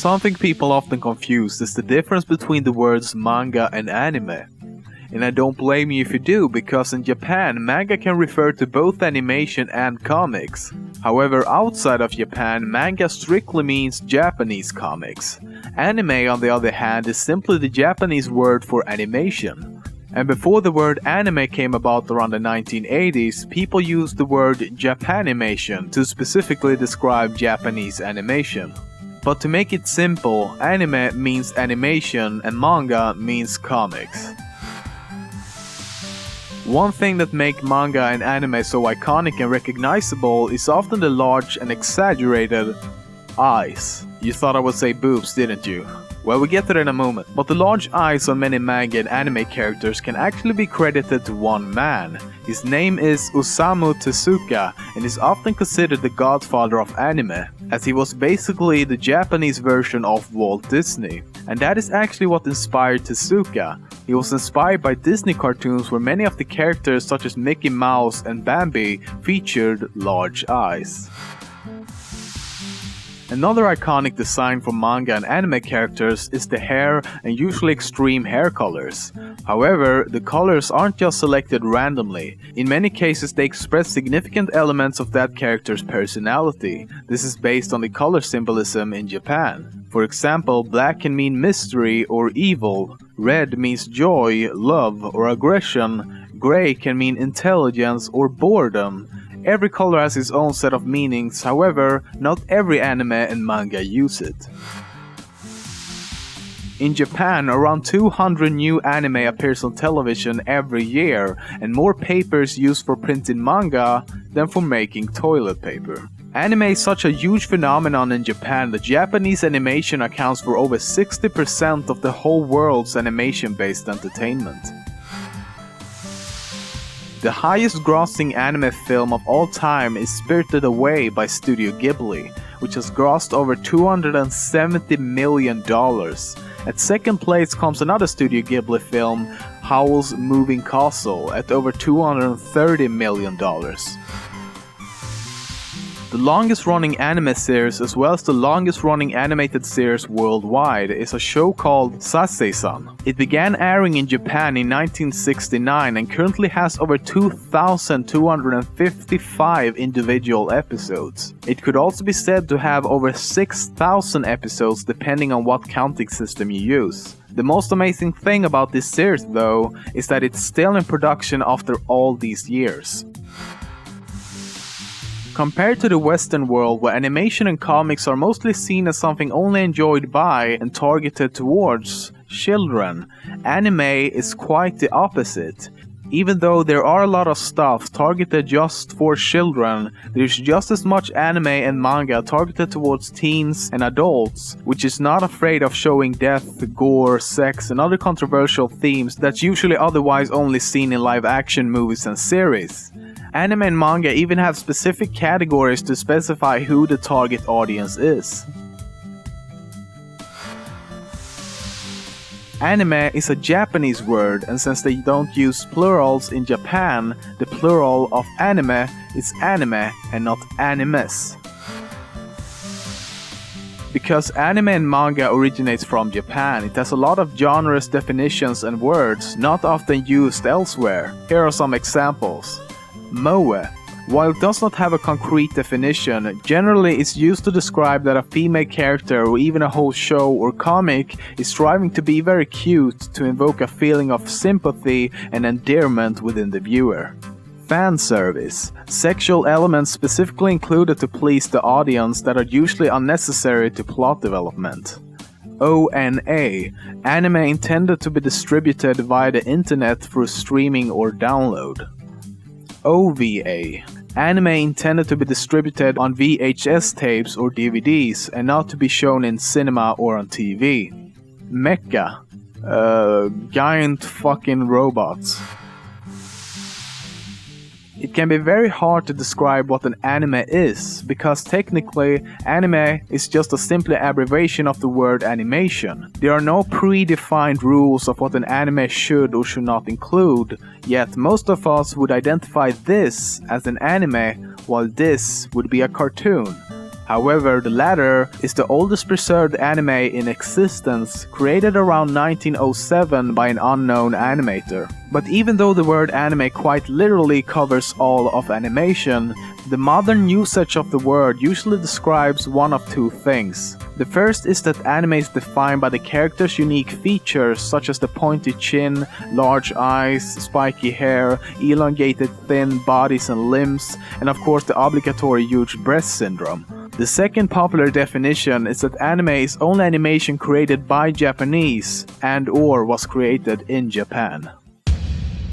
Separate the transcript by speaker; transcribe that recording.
Speaker 1: Something people often confuse is the difference between the words manga and anime. And I don't blame you if you do, because in Japan, manga can refer to both animation and comics. However, outside of Japan, manga strictly means Japanese comics. Anime, on the other hand, is simply the Japanese word for animation. And before the word anime came about around the 1980s, people used the word Japanimation to specifically describe Japanese animation. But to make it simple, anime means animation and manga means comics. One thing that makes manga and anime so iconic and recognizable is often the large and exaggerated eyes. You thought I would say boobs, didn't you? Well, we get to that in a moment. But the large eyes on many manga and anime characters can actually be credited to one man. His name is Osamu Tezuka and is often considered the godfather of anime, as he was basically the Japanese version of Walt Disney. And that is actually what inspired Tezuka. He was inspired by Disney cartoons where many of the characters such as Mickey Mouse and Bambi featured large eyes. Another iconic design for manga and anime characters is the hair and usually extreme hair colors. However, the colors aren't just selected randomly. In many cases they express significant elements of that character's personality. This is based on the color symbolism in Japan. For example, black can mean mystery or evil, red means joy, love or aggression, gray can mean intelligence or boredom. Every color has its own set of meanings, however, not every anime and manga use it. In Japan, around 200 new anime appears on television every year, and more paper is used for printing manga than for making toilet paper. Anime is such a huge phenomenon in Japan that Japanese animation accounts for over 60% of the whole world's animation-based entertainment. The highest grossing anime film of all time is Spirited Away by Studio Ghibli, which has grossed over $270 million. At second place comes another Studio Ghibli film, Howl's Moving Castle, at over $230 million. The longest running anime series as well as the longest running animated series worldwide is a show called Sasei-san. It began airing in Japan in 1969 and currently has over 2,255 individual episodes. It could also be said to have over 6,000 episodes depending on what counting system you use. The most amazing thing about this series though is that it's still in production after all these years. Compared to the Western world where animation and comics are mostly seen as something only enjoyed by and targeted towards children, anime is quite the opposite. Even though there are a lot of stuff targeted just for children, there's just as much anime and manga targeted towards teens and adults, which is not afraid of showing death, gore, sex and other controversial themes that's usually otherwise only seen in live action movies and series. Anime and manga even have specific categories to specify who the target audience is. Anime is a Japanese word, and since they don't use plurals in Japan, the plural of anime is anime and not animes. Because anime and manga originates from Japan, it has a lot of genres, definitions and words not often used elsewhere. Here are some examples. Moe. While it does not have a concrete definition, generally it's used to describe that a female character or even a whole show or comic is striving to be very cute to invoke a feeling of sympathy and endearment within the viewer. Fan service. Sexual elements specifically included to please the audience that are usually unnecessary to plot development. ONA. Anime intended to be distributed via the internet through streaming or download. OVA. Anime intended to be distributed on VHS tapes or DVDs and not to be shown in cinema or on TV. Mecha. Giant fucking robots. It can be very hard to describe what an anime is, because technically, anime is just a simple abbreviation of the word animation. There are no predefined rules of what an anime should or should not include, yet most of us would identify this as an anime, while this would be a cartoon. However, the latter is the oldest preserved anime in existence, created around 1907 by an unknown animator. But even though the word anime quite literally covers all of animation, the modern usage of the word usually describes one of two things. The first is that anime is defined by the character's unique features such as the pointy chin, large eyes, spiky hair, elongated thin bodies and limbs, and of course the obligatory huge breast syndrome. The second popular definition is that anime is only animation created by Japanese and/or was created in Japan.